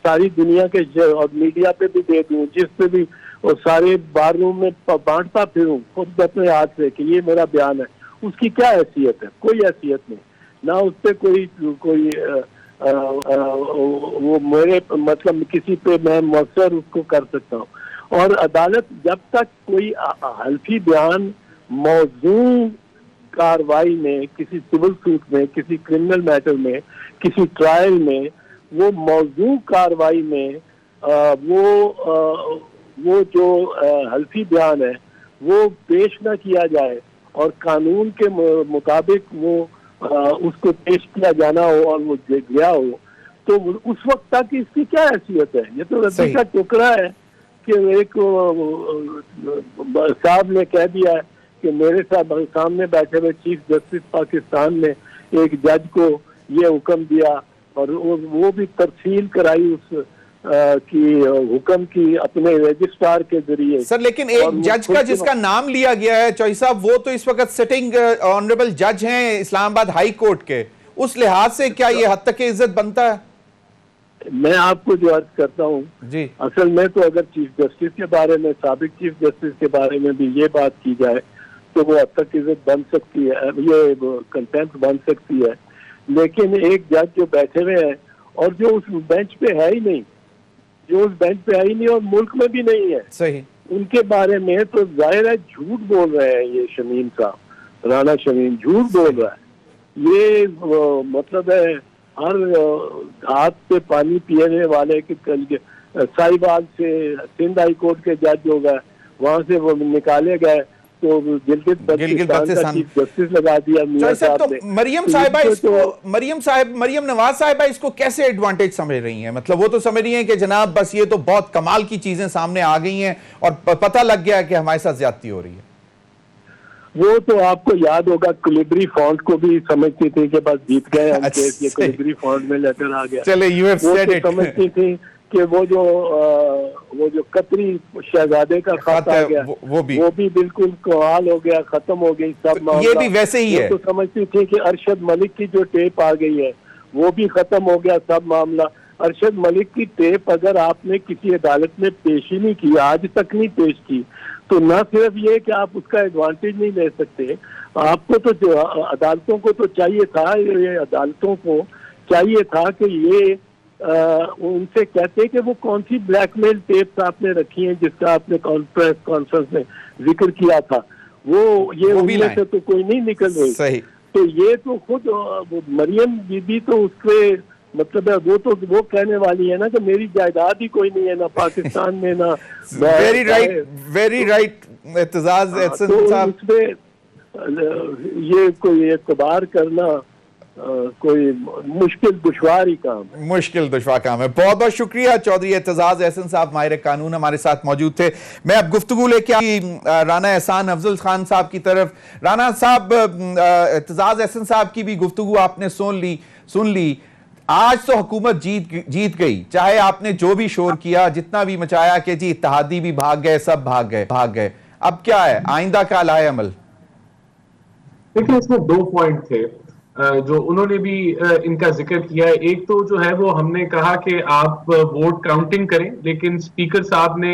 सारी दुनिया के और मीडिया पे भी दे दूं, जिस पे भी, और सारे बार रूम में बांटता फिरूं खुद अपने हाथ से कि ये मेरा बयान है, उसकी क्या हैसियत है? कोई हैसियत नहीं ना, उस पर कोई वो मेरे मतलब किसी पे मैं मौसर उसको कर सकता हूँ। और अदालत जब तक कोई हल्फी बयान मौजूद कार्रवाई में, किसी सिविल सूट में, किसी क्रिमिनल मैटर में, किसी ट्रायल में, वो मौजूद कार्रवाई में वो जो हल्फी बयान है वो पेश न किया जाए और कानून के मुताबिक वो उसको पेश किया जाना हो और वो गया हो, तो उस वक्त तक इसकी क्या हैसियत है? ये तो रद्दी का टुकड़ा है एक साहब ने कह दिया है कि मेरे सामने बैठे हुए चीफ जस्टिस पाकिस्तान ने एक जज को ये हुक्म दिया और वो भी तरसील कराई उस की हुक्म की अपने रजिस्ट्रार के जरिए। सर लेकिन एक जज का जिसका नाम लिया गया है चौधरी साहब, वो तो इस वक्त सिटिंग ऑनरेबल जज हैं इस्लामाबाद हाई कोर्ट के, उस लिहाज से क्या ये हद तक इज्जत बनता है? मैं आपको जो अर्ज करता हूँ जी, असल में तो अगर चीफ जस्टिस के बारे में, साबिक चीफ जस्टिस के बारे में भी ये बात की जाए तो वो हद तक इज्जत बन सकती है, ये कंटेम्प्ट बन सकती है। लेकिन एक जज जो बैठे हुए हैं और जो उस बेंच पे है ही नहीं, जो उस बेंच पे है ही नहीं और मुल्क में भी नहीं है, सही, उनके बारे में तो जाहिर है झूठ बोल रहे हैं ये शमीम साहब, राना शमीम झूठ बोल रहा है। ये मतलब है हर हाथ से पानी पीने वाले के साहिबाल से सिंध हाई कोर्ट के जज हो गए, वहां से वो निकाले गए तो गिलगित बल्तिस्तान चीफ जस्टिस लगा दिया मियां साहब ने। तो मरियम साहिबा इसको मरियम नवाज साहिबा इसको कैसे एडवांटेज समझ रही हैं? मतलब वो तो समझ रही हैं कि जनाब बस ये तो बहुत कमाल की चीजें सामने आ गई हैं और पता लग गया कि हमारे साथ ज्यादती हो रही है। वो तो आपको याद होगा कुलिब्री फॉन्ट को भी समझती थी कि बस जीत गए हम केस, ये कुलिब्री फॉन्ट में लेटर आ गया। चले, यू हैव सेड इट। समझती थी कि वो जो कतरी शहजादे का खत आ गया वो भी बिल्कुल कमाल हो गया, खत्म हो गई सब तो मामला। ये भी वैसे ही है। तो समझती थी कि अरशद मलिक की जो टेप आ गई है वो भी खत्म हो गया सब मामला। अरशद मलिक की टेप अगर आपने किसी अदालत में पेश ही नहीं की, आज तक नहीं पेश की, तो न सिर्फ ये कि आप उसका एडवांटेज नहीं ले सकते, आपको तो जो अदालतों को तो चाहिए था, ये अदालतों को चाहिए था कि ये उनसे कहते कि वो कौन सी ब्लैकमेल टेप्स आपने रखी हैं जिसका आपने कॉन्फ्रेंस में जिक्र किया था, वो उनमें से तो कोई नहीं निकल रही। सही। तो ये तो खुद मरियम बीबी तो उसके मतलब है वो कहने वाली है ना कि मेरी जायदाद ही कोई नहीं है ना पाकिस्तान में ना। वेरी राइट एतजाज एहसन साहब। इसमें ये कोई एतबार करना कोई मुश्किल दुश्वार काम है। बहुत बहुत शुक्रिया चौधरी एतजाज एहसन साहब, माहिर कानून हमारे साथ मौजूद थे। मैं अब गुफ्तगू लेके आई राना एहसान अफजल खान साहब की तरफ। राना साहब, एतजाज एहसन साहब की भी गुफ्तगू आपने सुन ली। आज तो हुकूमत जीत गई, चाहे आपने जो भी शोर किया, जितना भी मचाया कि जी इत्तेहादी भी भाग गए, सब भाग गए। अब क्या है आइंदा का लाए अमल? देखिए, इसमें 2 पॉइंट थे जो उन्होंने भी इनका जिक्र किया है। एक तो जो है वो हमने कहा कि आप वोट काउंटिंग करें, लेकिन स्पीकर साहब ने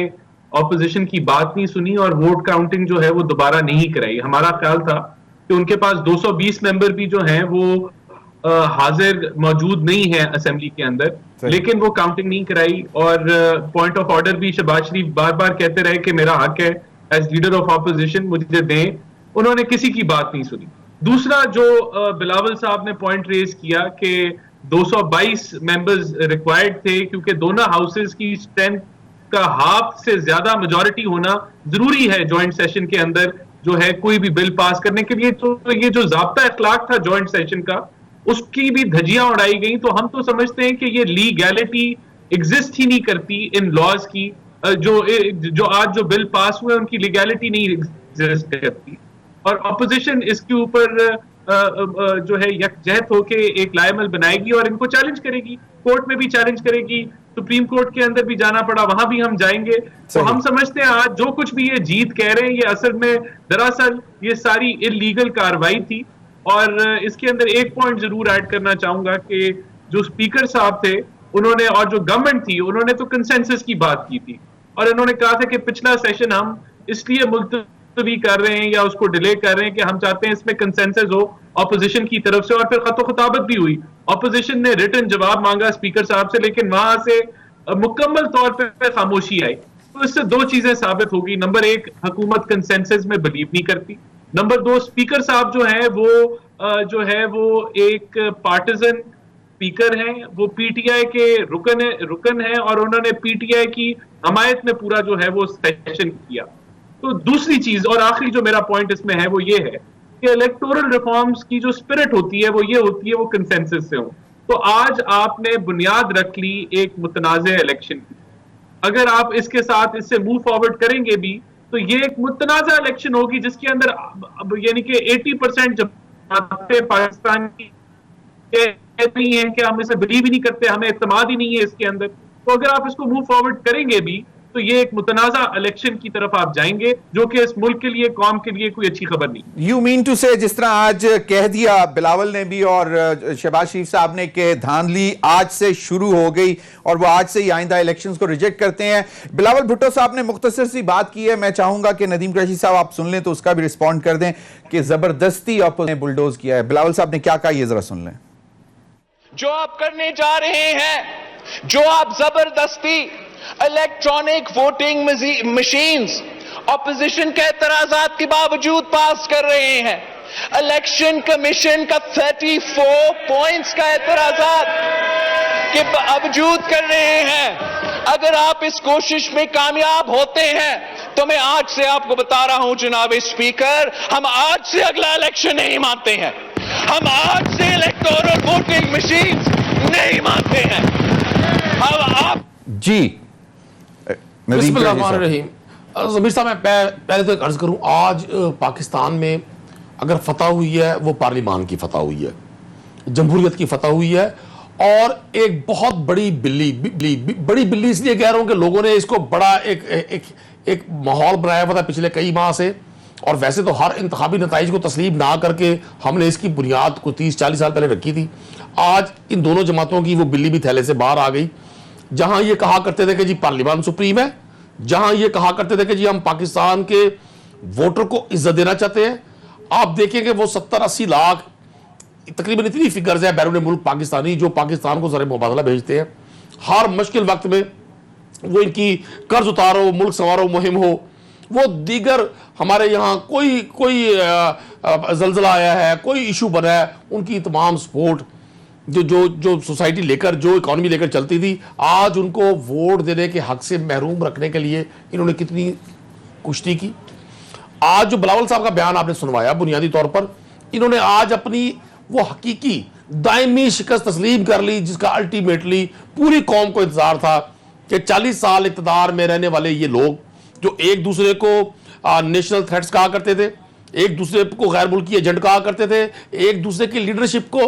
ऑपोजिशन की बात नहीं सुनी और वोट काउंटिंग जो है वो दोबारा नहीं कराई। हमारा ख्याल था कि उनके पास 220 मेंबर भी जो हैं वो हाजिर मौजूद नहीं है असेंबली के अंदर, लेकिन वो काउंटिंग नहीं कराई। और पॉइंट ऑफ ऑर्डर भी शहबाज शरीफ बार बार कहते रहे कि मेरा हक है एज लीडर ऑफ ऑपोजिशन, मुझे दें। उन्होंने किसी की बात नहीं सुनी। दूसरा जो बिलावल साहब ने पॉइंट रेज किया कि 222 मेंबर्स रिक्वायर्ड थे क्योंकि दोनों हाउसेस की स्ट्रेंथ का हाफ से ज्यादा मेजॉरिटी होना जरूरी है जॉइंट सेशन के अंदर जो है कोई भी बिल पास करने के लिए। तो ये जो ज़ाब्ता इख्लाक था जॉइंट सेशन का, उसकी भी धज्जियां उड़ाई गई। तो हम तो समझते हैं कि ये लीगैलिटी एग्जिस्ट ही नहीं करती इन लॉज की। जो आज जो बिल पास हुए उनकी लीगैलिटी नहीं एग्जिस्ट करती और ऑपोजिशन इसके ऊपर जो है यकजहत होके एक लायमल बनाएगी और इनको चैलेंज करेगी, कोर्ट में भी चैलेंज करेगी, सुप्रीम कोर्ट के अंदर भी जाना पड़ा वहां भी हम जाएंगे। तो हम समझते हैं आज जो कुछ भी ये जीत कह रहे हैं ये असल में दरअसल ये सारी इलीगल कार्रवाई थी। और इसके अंदर एक पॉइंट जरूर ऐड करना चाहूंगा कि जो स्पीकर साहब थे उन्होंने और जो गवर्नमेंट थी उन्होंने तो कंसेंसस की बात की थी और उन्होंने कहा था कि पिछला सेशन हम इसलिए मुलतवी कर रहे हैं या उसको डिले कर रहे हैं कि हम चाहते हैं इसमें कंसेंसस हो ऑपोजिशन की तरफ से। और फिर खतो खिताबत भी हुई, ऑपोजिशन ने रिटन जवाब मांगा स्पीकर साहब से, लेकिन वहां से मुकम्मल तौर पर खामोशी आई। तो इससे 2 चीजें साबित होगी। नंबर 1, हुकूमत कंसेंसस में बिलीव नहीं करती। नंबर 2, स्पीकर साहब जो है वो एक पार्टिजन स्पीकर हैं, वो पीटीआई के रुकन है और उन्होंने पीटीआई की हमायत में पूरा जो है वो सेशन किया। तो दूसरी चीज और आखिरी जो मेरा पॉइंट इसमें है वो ये है कि इलेक्टोरल रिफॉर्म्स की जो स्पिरिट होती है वो कंसेंसस से हो। तो आज आपने बुनियाद रख ली एक मुतनाज़ इलेक्शन की अगर आप इसके साथ इससे मूव फॉरवर्ड करेंगे भी तो ये एक मुतनाज़ा इलेक्शन होगी जिसके अंदर अब यानी कि 80% जमातें पाकिस्तान की नहीं है कि हम इसे बिलीव ही नहीं करते, हमें इत्मीनान ही नहीं है इसके अंदर। तो अगर आप इसको मूव फॉरवर्ड करेंगे भी तो ये एक मुतनाज़ा इलेक्शन की तरफ आप जाएंगे, जो कि इस मुल्क के लिए, कौम के लिए कोई अच्छी खबर नहीं। यू मीन टू से, जिस तरह आज कह दिया बिलावल ने भी और शहबाज शरीफ साहब ने, कि धांधली आज से शुरू हो गई और वो आज से ही आइंदा इलेक्शंस को रिजेक्ट करते हैं। बिलावल भुट्टो साहब ने मुख्तसर सी बात की है, मैं चाहूंगा कि नदीम कुरैशी साहब आप सुन लें तो उसका भी रिस्पॉन्ड कर दें कि जबरदस्ती अपोजिशन ने बुलडोज किया है। बिलावल साहब ने क्या कहा, ये जरा सुन लें। जो आप करने जा रहे हैं, जो आप जबरदस्ती इलेक्ट्रॉनिक वोटिंग मशीन्स ऑपोजिशन के एतराजात के बावजूद पास कर रहे हैं, इलेक्शन कमीशन का 34 पॉइंट्स का एतराजात के बावजूद कर रहे हैं, अगर आप इस कोशिश में कामयाब होते हैं तो मैं आज से आपको बता रहा हूं जनाब स्पीकर, हम आज से अगला इलेक्शन नहीं मानते हैं, हम आज से इलेक्टोरल वोटिंग मशीन्स नहीं मानते हैं। अब आप जी बिस्मिल्लाहिर्रहमानिर्रहीम। ज़मीर साहब, मैं पहले तो एक अर्ज करूं, आज पाकिस्तान में अगर फतह हुई है वो पार्लिमान की फतह हुई है, जमहूरियत की फतह हुई है, और एक बहुत बड़ी बड़ी बिल्ली इसलिए कह रहा हूं कि लोगों ने इसको बड़ा एक माहौल बनाया हुआ था पिछले कई माह से, और वैसे तो हर इंतखाबी नताइज को तस्लीम ना करके हमने इसकी बुनियाद को 30-40 साल पहले रखी थी। आज इन दोनों जमातों की वो बिल्ली भी थैले से बाहर आ गई। जहां ये कहा करते थे कि जी पार्लियामान सुप्रीम है, जहां ये कहा करते थे कि जी हम पाकिस्तान के वोटर को इज्जत देना चाहते हैं, आप देखें कि वो 70-80 लाख तकरीबन इतनी फिगर्स है बैरून मुल्क पाकिस्तानी जो पाकिस्तान को ज़र मुबादला भेजते हैं। हर मुश्किल वक्त में वो इनकी कर्ज उतारो, मुल्क संवारो मुहिम हो, वो दीगर हमारे यहाँ कोई जल्जला आया है, कोई इशू बना है, उनकी तमाम सपोर्ट जो सोसाइटी लेकर, जो इकॉनमी लेकर चलती थी, आज उनको वोट देने के हक से महरूम रखने के लिए इन्होंने कितनी कुश्ती की। आज जो बिलावल साहब का बयान आपने सुनवाया, बुनियादी तौर पर इन्होंने आज अपनी वो हकीकी दायमी शिकस्त तस्लीम कर ली जिसका अल्टीमेटली पूरी कौम को इंतजार था कि 40 साल इक़्तिदार में रहने वाले ये लोग जो एक दूसरे को नेशनल थ्रेट्स कहा करते थे, एक दूसरे को गैर मुल्की एजेंट कहा करते थे, एक दूसरे की लीडरशिप को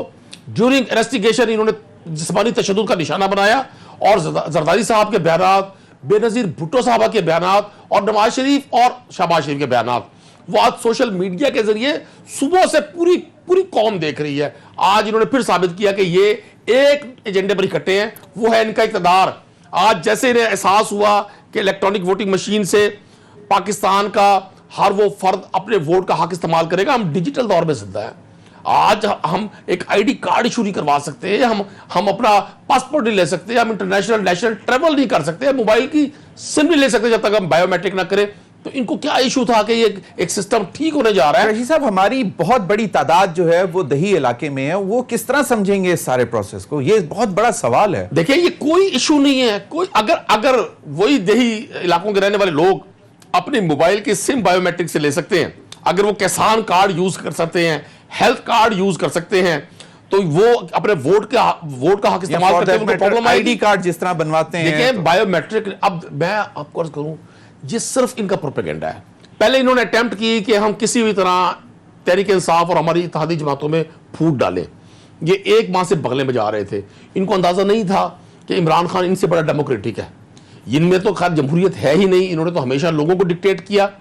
ड्यूरिंग इन्वेस्टिगेशन इन्होंने जिस्मानी तशद्दुद का निशाना बनाया, और जरदारी साहब के बयानात, बेनज़ीर भुट्टो साहबा के बयानात और नवाज शरीफ और शहबाज शरीफ के बयानात वो आज सोशल मीडिया के जरिए सुबह से पूरी कौम देख रही है। आज इन्होंने फिर साबित किया कि ये एक एजेंडे पर इकट्ठे हैं, वो है इनका इक़्तिदार। आज जैसे इन्हें एहसास हुआ कि इलेक्ट्रॉनिक वोटिंग मशीन से पाकिस्तान का हर वो फर्द अपने वोट का हक इस्तेमाल करेगा, हम डिजिटल दौर में जिंदा है। आज हम एक आईडी कार्ड इशू नहीं करवा सकते, हम अपना पासपोर्ट नहीं ले सकते, हम इंटरनेशनल नेशनल ट्रेवल नहीं कर सकते, मोबाइल की सिम नहीं ले सकते जब तक हम बायोमेट्रिक ना करें। तो इनको क्या इशू था कि ये एक सिस्टम ठीक होने जा रहा है। कुरैशी साहब, हमारी बहुत बड़ी तादाद जो है वो दही इलाके में है, वो किस तरह समझेंगे इस सारे प्रोसेस को? ये बहुत बड़ा सवाल है। देखिए, ये कोई इशू नहीं है, कोई अगर वही दही इलाकों के रहने वाले लोग अपने मोबाइल की सिम बायोमेट्रिक से ले सकते हैं, अगर वो किसान कार्ड यूज कर सकते हैं, हेल्थ कार्ड यूज कर सकते हैं, तो वो अपने वोट का हक इस्तेमाल करते हैं, उनको प्रॉब्लम आईडी कार्ड जिस तरह बनवाते हैं। देखिए, बायोमेट्रिक, अब मैं आपको अर्ज करूं, ये सिर्फ इनका प्रोपेगेंडा है। पहले इन्होंने अटेम्प्ट की कि हम किसी भी तरह तहरीक इंसाफ और हमारी इत्तेहादी जमातों में फूट डालें। ये एक माह से बगले में जा रहे थे। इनको अंदाजा नहीं था कि इमरान खान इनसे बड़ा डेमोक्रेटिक है। इनमें तो खैर जमहूरियत है ही नहीं, इन्होंने तो हमेशा लोगों को डिक्टेट किया,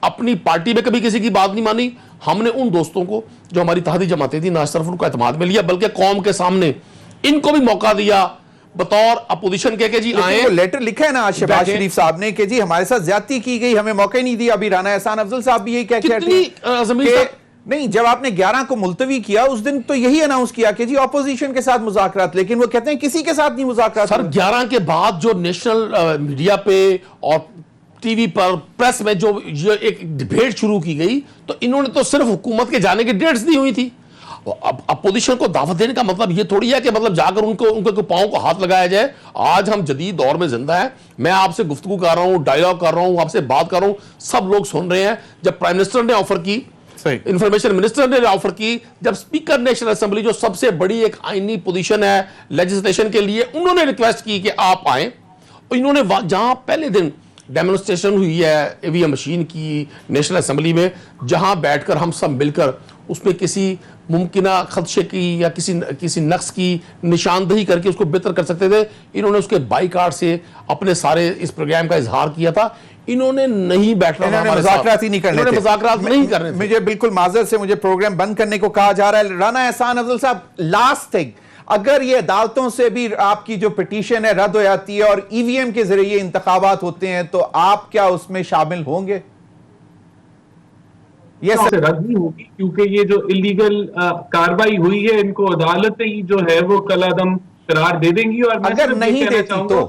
अपनी पार्टी में कभी किसी की बात नहीं मानी। हमने उन दोस्तों को जो हमारी इत्तेहादी जमातें थी ना सिर्फ उनको एतमाद में लिया, बल्कि कौम के सामने इनको भी मौका दिया बतौर अपोजिशन के जी आए। लेटर लिखा है ना आज शहबाज शरीफ साहब ने कि जी हमारे साथ ज्यादती की गई, हमें मौका ही नहीं दिया। अभी राना एहसान अफजल साहब भी यही कह के नहीं, जब आपने 11 को मुलतवी किया उस दिन तो यही अनाउंस किया कि जी ऑपोजिशन के साथ मुज़ाकरात, लेकिन वो कहते हैं किसी के साथ नहीं मुज़ाकरात। सर, 11 के बाद जो नेशनल मीडिया पे और टीवी पर प्रेस में जो एक डिबेट शुरू की गई, तो इन्होंने तो सिर्फ हुकूमत के जाने की डेट्स दी हुई थी। अब अपोजिशन को दावत देने का मतलब ये थोड़ी है कि मतलब जाकर उनके पांव को हाथ लगाया जाए। आज हम जदीद दौर में जिंदा है, मैं आपसे गुफ्तगू कर रहा हूं, डायलॉग कर रहा हूं, आपसे बात कर रहा हूं, सब लोग सुन रहे हैं। जब प्राइम मिनिस्टर ने ऑफर की, इंफॉर्मेशन मिनिस्टर ने ऑफर की, जब स्पीकर नेशनल असेंबली जो सबसे बड़ी एक आईनी पोजीशन है लेजिस्लेशन के लिए, उन्होंने रिक्वेस्ट की कि आप आए इन्होंने जहां पहले दिन डेमोन्स्ट्रेशन हुई है ईवीएम मशीन की नेशनल असेंबली में, जहां बैठकर हम सब मिलकर उसमें किसी मुमकिना खदशे की या किसी नक्स की निशानदही करके उसको बेहतर कर सकते थे, इन्होंने उसके बाईकाट से अपने सारे इस प्रोग्राम का इजहार किया था। इन्होंने नहीं बैठना, मुज़ाकरात ही नहीं करने थे, मुज़ाकरात नहीं करने थे। मुझे बिल्कुल माजरत से मुझे प्रोग्राम बंद करने को कहा जा रहा है। राना एहसान अफजल साहब, लास्ट थिंग, अगर ये अदालतों से भी आपकी जो पिटीशन है रद्द हो जाती है और ईवीएम के जरिए इंतखाबात होते हैं, तो आप क्या उसमें शामिल होंगे? ये रद्द नहीं होगी, क्योंकि ये जो इलीगल कार्रवाई हुई है इनको अदालतें ही जो है वो कलादम करार दे देंगी। और अगर नहीं देती तो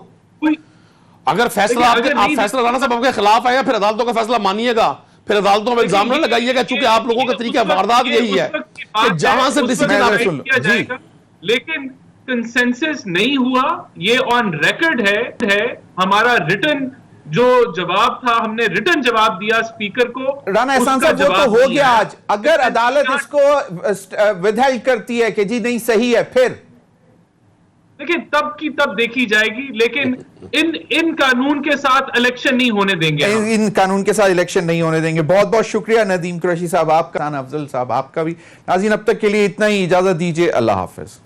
अगर फैसला आप फैसला राना साहब आपके खिलाफ आएगा, फिर अदालतों का फैसला मानिएगा, फिर अदालतों में इल्जाम न लगाइएगा, क्योंकि आप लोगों का तरीका वारदात यही है कि जहां से डिसीजन किया जाएगा, लेकिन कंसेंसस नहीं हुआ। ये ऑन रिकॉर्ड है हमारा रिटन जो जवाब था, हमने रिटन जवाब दिया स्पीकर को। राना एहसान साहब, वो तो हो गया आज। अगर अदालत इसको विदहेल्ड करती है कि जी नहीं सही है, फिर देखिए तब की तब देखी जाएगी, लेकिन इन कानून के साथ इलेक्शन नहीं होने देंगे। इन कानून के साथ इलेक्शन नहीं होने देंगे। बहुत बहुत शुक्रिया नदीम कुरैशी साहब आपका, राना अफजल साहब आपका भी। नाज़रीन, अब तक के लिए इतना ही, इजाजत दीजिए, अल्लाह हाफिज।